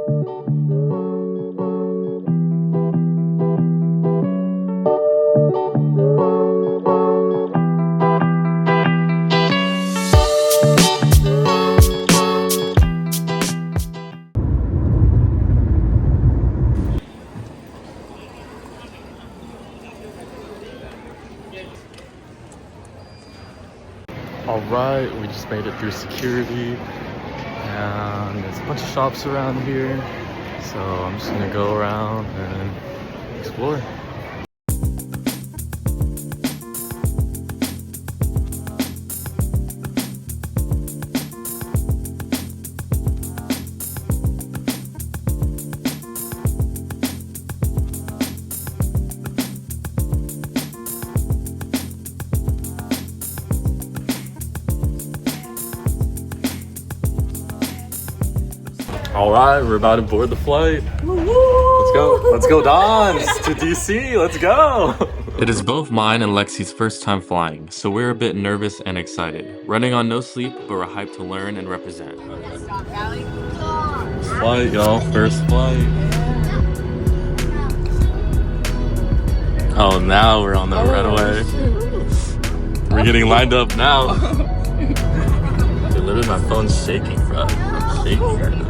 All right, we just made it through security, and there's a bunch of shops around here, so I'm just gonna go around and explore. All right, we're about to board the flight. Let's go. Let's go, Dons, to DC. Let's go. It is both mine and Lexi's first time flying, so we're a bit nervous and excited. Running on no sleep, but we're hyped to learn and represent. First flight, y'all. First flight. Oh, now we're on the runway. We're getting lined up now. Dude, literally my phone's shaking, bro. I'm shaking right now.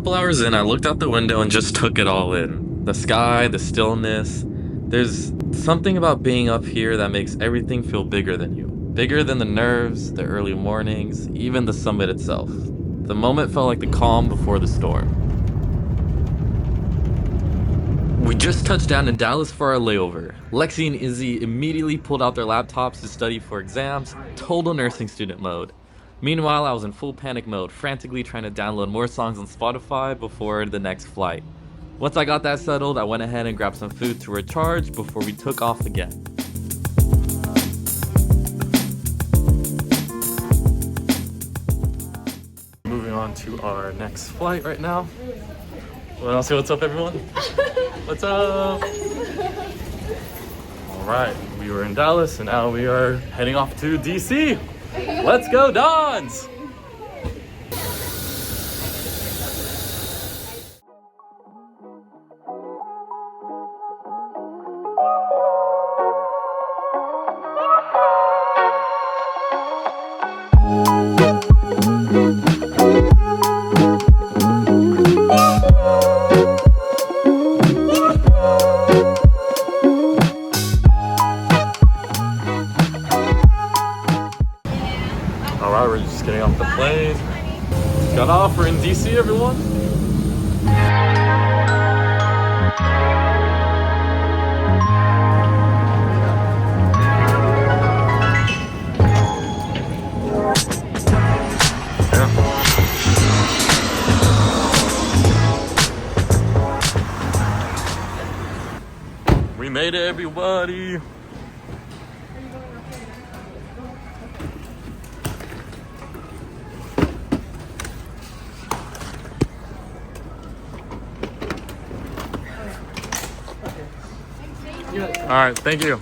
Hours in, I looked out the window and just took it all in. The sky, the stillness. There's something about being up here that makes everything feel bigger than you. Bigger than the nerves, the early mornings, even the summit itself. The moment felt like the calm before the storm. We just touched down in Dallas for our layover. Lexi and Izzy immediately pulled out their laptops to study for exams, total nursing student mode. Meanwhile, I was in full panic mode, frantically trying to download more songs on Spotify before the next flight. Once I got that settled, I went ahead and grabbed some food to recharge before we took off again. Moving on to our next flight right now. Wanna say what's up, everyone? What's up? All right, we were in Dallas and now we are heading off to DC. Let's go, Dons! Alright, we're just getting off the plane. Got off, we're in DC, everyone. We made it, everybody. All right, thank you.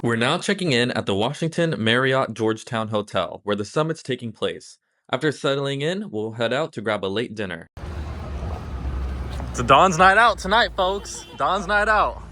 We're now checking in at the Washington Marriott Georgetown Hotel, where the summit's taking place. After settling in, we'll head out to grab a late dinner. It's a Don's night out tonight, folks. Don's night out.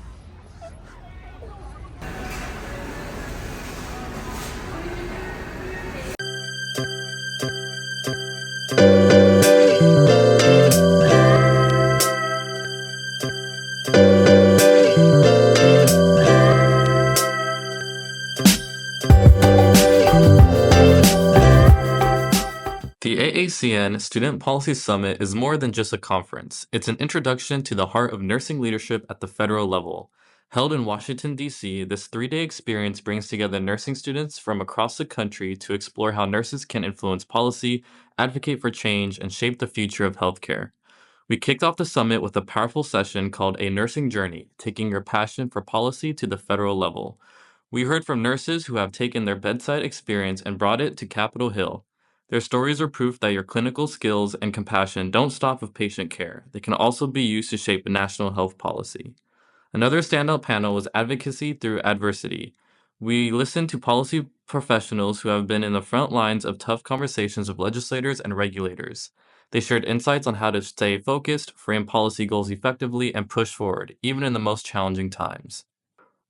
The AACN Student Policy Summit is more than just a conference. It's an introduction to the heart of nursing leadership at the federal level. Held in Washington, D.C., this 3-day experience brings together nursing students from across the country to explore how nurses can influence policy, advocate for change, and shape the future of healthcare. We kicked off the summit with a powerful session called A Nursing Journey, taking your passion for policy to the federal level. We heard from nurses who have taken their bedside experience and brought it to Capitol Hill. Their stories are proof that your clinical skills and compassion don't stop with patient care. They can also be used to shape national health policy. Another standout panel was Advocacy through Adversity. We listened to policy professionals who have been in the front lines of tough conversations with legislators and regulators. They shared insights on how to stay focused, frame policy goals effectively, and push forward, even in the most challenging times.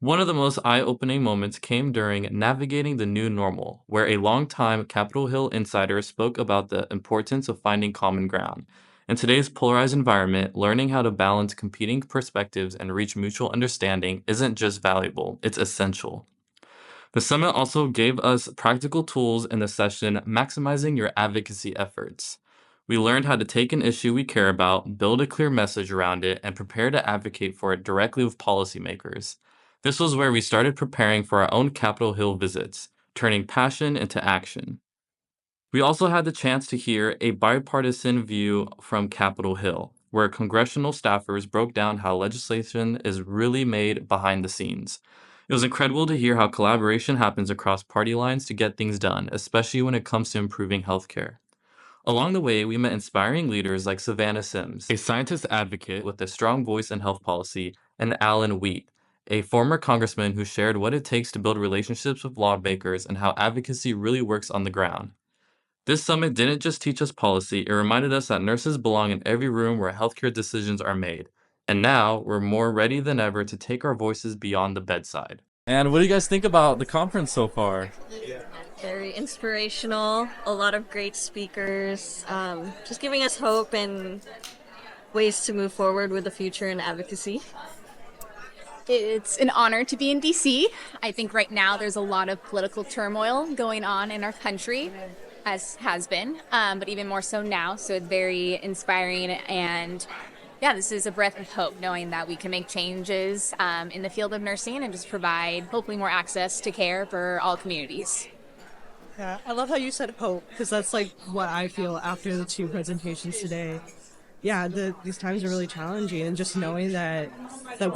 One of the most eye-opening moments came during Navigating the New Normal, where a longtime Capitol Hill insider spoke about the importance of finding common ground. In today's polarized environment, learning how to balance competing perspectives and reach mutual understanding isn't just valuable, it's essential. The summit also gave us practical tools in the session Maximizing Your Advocacy Efforts. We learned how to take an issue we care about, build a clear message around it, and prepare to advocate for it directly with policymakers. This was where we started preparing for our own Capitol Hill visits, turning passion into action. We also had the chance to hear a bipartisan view from Capitol Hill, where congressional staffers broke down how legislation is really made behind the scenes. It was incredible to hear how collaboration happens across party lines to get things done, especially when it comes to improving healthcare. Along the way, we met inspiring leaders like Savannah Sims, a scientist advocate with a strong voice in health policy, and Alan Wheat, a former congressman who shared what it takes to build relationships with lawmakers and how advocacy really works on the ground. This summit didn't just teach us policy, it reminded us that nurses belong in every room where healthcare decisions are made. And now, we're more ready than ever to take our voices beyond the bedside. And what do you guys think about the conference so far? Very inspirational, a lot of great speakers, just giving us hope and ways to move forward with the future in advocacy. It's an honor to be in DC. I think right now there's a lot of political turmoil going on in our country, as has been, but even more so now. So it's very inspiring, and yeah, this is a breath of hope, knowing that we can make changes in the field of nursing and just provide hopefully more access to care for all communities. Yeah, I love how you said hope, because that's like what I feel after the 2 presentations today. Yeah, these times are really challenging, and just knowing that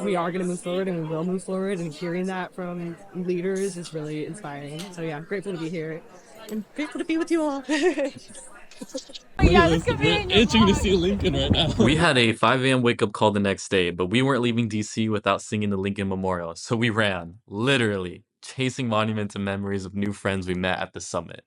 we are going to move forward and we will move forward, and hearing that from leaders is really inspiring. So yeah, grateful to be here and grateful to be with you all. Yeah, this could be itching to see Lincoln right now. We had a 5 a.m. wake-up call the next day, but we weren't leaving DC without singing the Lincoln Memorial, so we ran, literally, chasing monuments and memories of new friends we met at the summit.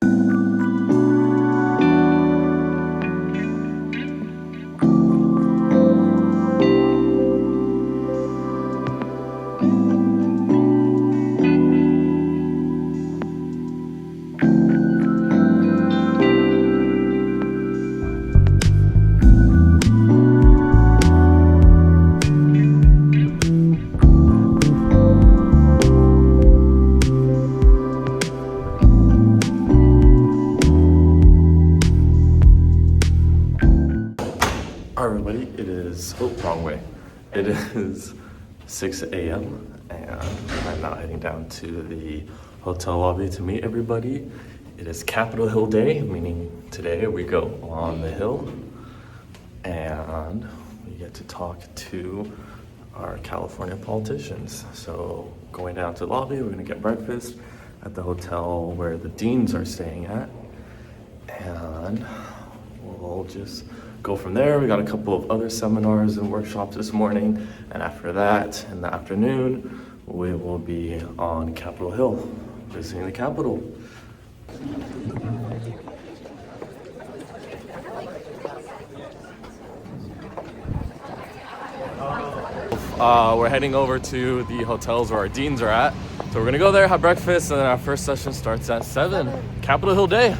Hi everybody, wrong way. It is 6 a.m. and I'm now heading down to the hotel lobby to meet everybody. It is Capitol Hill Day, meaning today we go on the hill and we get to talk to our California politicians. So going down to the lobby, we're gonna get breakfast at the hotel where the deans are staying at, and we'll just go from there. We got a couple of other seminars and workshops this morning, and after that, in the afternoon, we will be on Capitol Hill, visiting the Capitol. We're heading over to the hotels where our deans are at. So we're gonna go there, have breakfast, and then our first session starts at 7. Capitol Hill Day.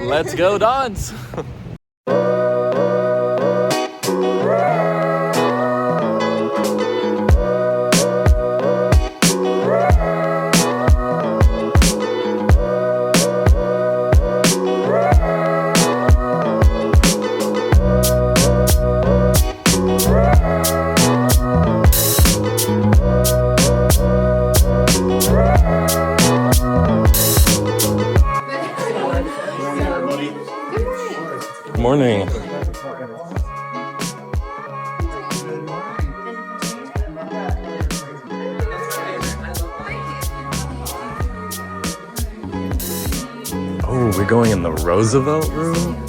Let's go, Dons! morning. Oh, we're going in the Roosevelt room?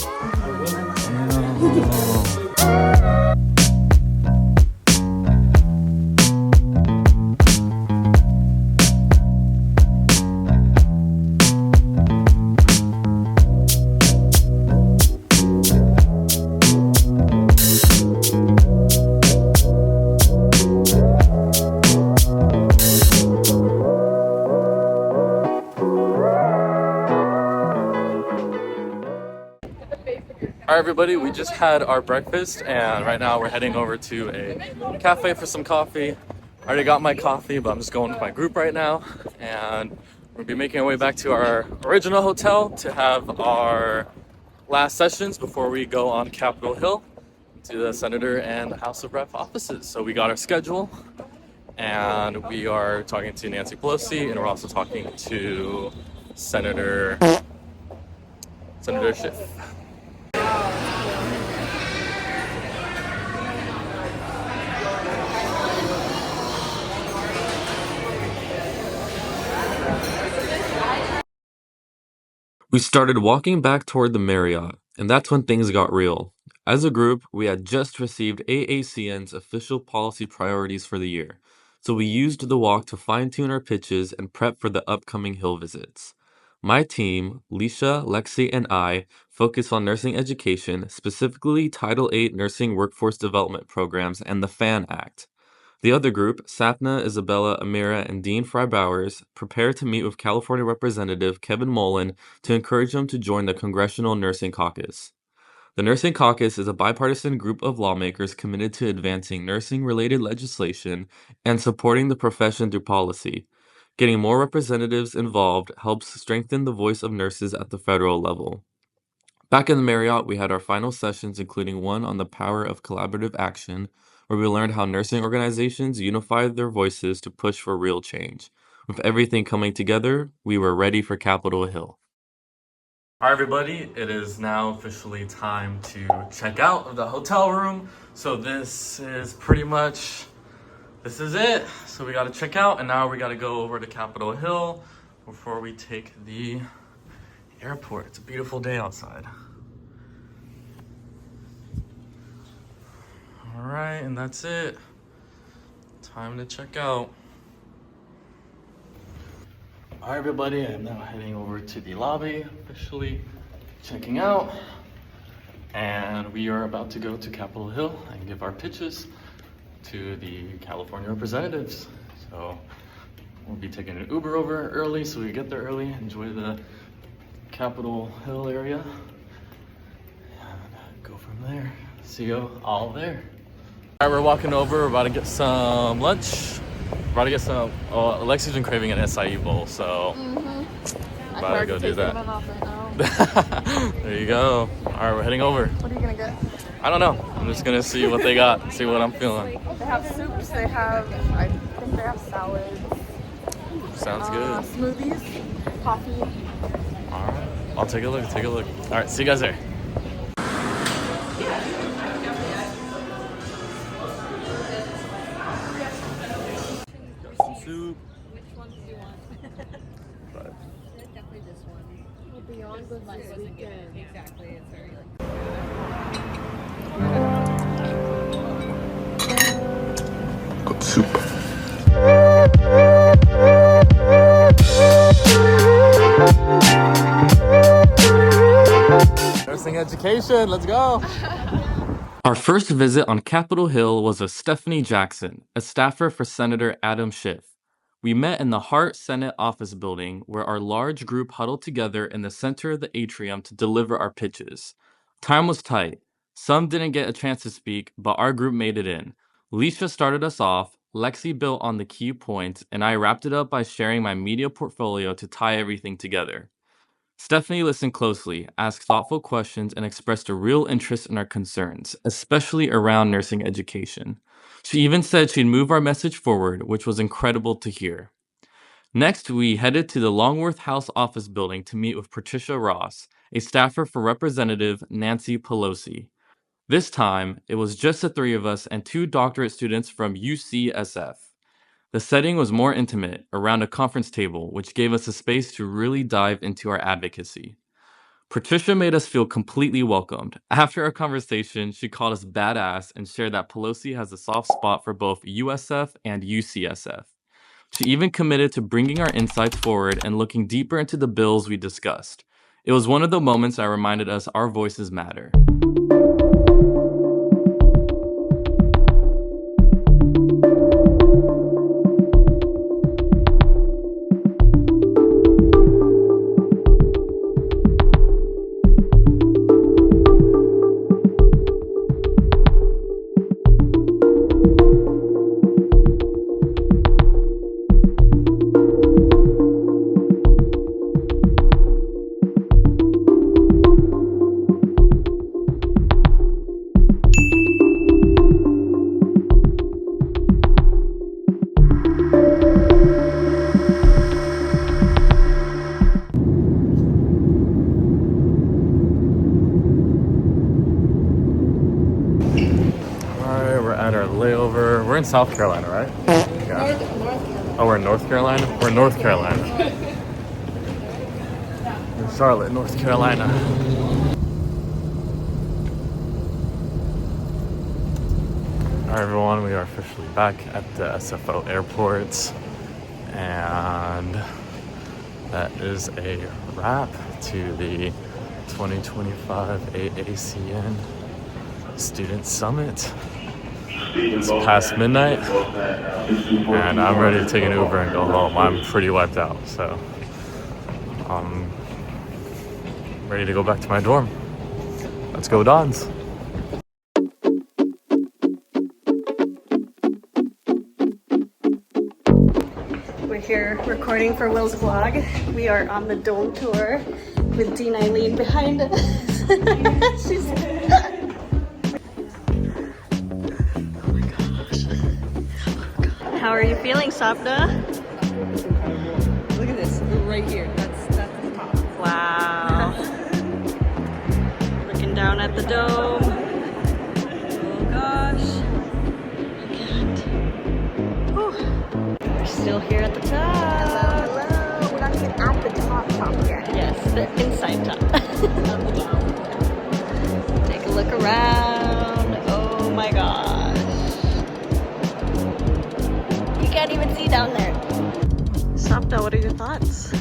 Alright everybody, we just had our breakfast and right now we're heading over to a cafe for some coffee. I already got my coffee, but I'm just going with my group right now, and we'll be making our way back to our original hotel to have our last sessions before we go on Capitol Hill to the Senator and House of Rep offices. So we got our schedule and we are talking to Nancy Pelosi, and we're also talking to Senator Schiff. We started walking back toward the Marriott, and that's when things got real. As a group, we had just received AACN's official policy priorities for the year, so we used the walk to fine-tune our pitches and prep for the upcoming Hill visits. My team, Leisha, Lexi, and I, focus on nursing education, specifically Title VIII Nursing Workforce Development Programs and the FAN Act. The other group, Sapna, Isabella, Amira, and Dean Fry-Bowers, prepare to meet with California Representative Kevin Mullen to encourage him to join the Congressional Nursing Caucus. The Nursing Caucus is a bipartisan group of lawmakers committed to advancing nursing-related legislation and supporting the profession through policy. Getting more representatives involved helps strengthen the voice of nurses at the federal level. Back in the Marriott, we had our final sessions, including one on the power of collaborative action, where we learned how nursing organizations unify their voices to push for real change. With everything coming together, we were ready for Capitol Hill. All right, everybody, it is now officially time to check out of the hotel room. So this is it. So we got to check out, and now we got to go over to Capitol Hill before we take the airport. It's a beautiful day outside. All right, and that's it. Time to check out. All right, everybody, I'm now heading over to the lobby, officially checking out. And we are about to go to Capitol Hill and give our pitches to the California representatives. So we'll be taking an Uber over early so we get there early, enjoy the Capitol Hill area, and go from there. See you all there. All right, we're walking over. We're about to get some lunch. About to get some. Oh, Alexi's been craving an acai bowl, so about to go do that. There you go. All right, we're heading over. What are you gonna get? I don't know. I'm just gonna see what they got. See what I'm feeling. They have soups. I think they have salads. Sounds good. Smoothies, coffee. All right, I'll take a look. Take a look. All right, see you guys there. Soup. Which one do you want? But Definitely this one. Well, beyond the last weekend. Exactly. It's very good soup. Nursing education, let's go. Our first visit on Capitol Hill was with Stephanie Jackson, a staffer for Senator Adam Schiff. We met in the Hart Senate office building, where our large group huddled together in the center of the atrium to deliver our pitches. Time was tight. Some didn't get a chance to speak, but our group made it in. Leisha started us off, Lexi built on the key points, and I wrapped it up by sharing my media portfolio to tie everything together. Stephanie listened closely, asked thoughtful questions, and expressed a real interest in our concerns, especially around nursing education. She even said she'd move our message forward, which was incredible to hear. Next, we headed to the Longworth House office building to meet with Patricia Ross, a staffer for Representative Nancy Pelosi. This time, it was just the three of us and two doctorate students from UCSF. The setting was more intimate, around a conference table, which gave us a space to really dive into our advocacy. Patricia made us feel completely welcomed. After our conversation, she called us badass and shared that Pelosi has a soft spot for both USF and UCSF. She even committed to bringing our insights forward and looking deeper into the bills we discussed. It was one of the moments that reminded us our voices matter. At our layover. We're in South Carolina, right? Yeah. North Carolina. Oh, we're in North Carolina? We're in North Carolina. In Charlotte, North Carolina. Alright everyone, we are officially back at the SFO airport. And that is a wrap to the 2025 AACN Student Summit. It's past midnight, and I'm ready to take an Uber and go home. I'm pretty wiped out, so I'm ready to go back to my dorm. Let's go, Dons. We're here recording for Will's vlog. We are on the dome tour with Dean Eileen behind us. She's How are you feeling, Sapna? Look at this, right here. That's the top. Wow. Looking down at the dome. Oh gosh. Whew. We're still here at the top. Hello. We're not even at the top yet. Yes, the inside top. Take a look around. Oh my gosh. You can't even see down there. Sapna, what are your thoughts?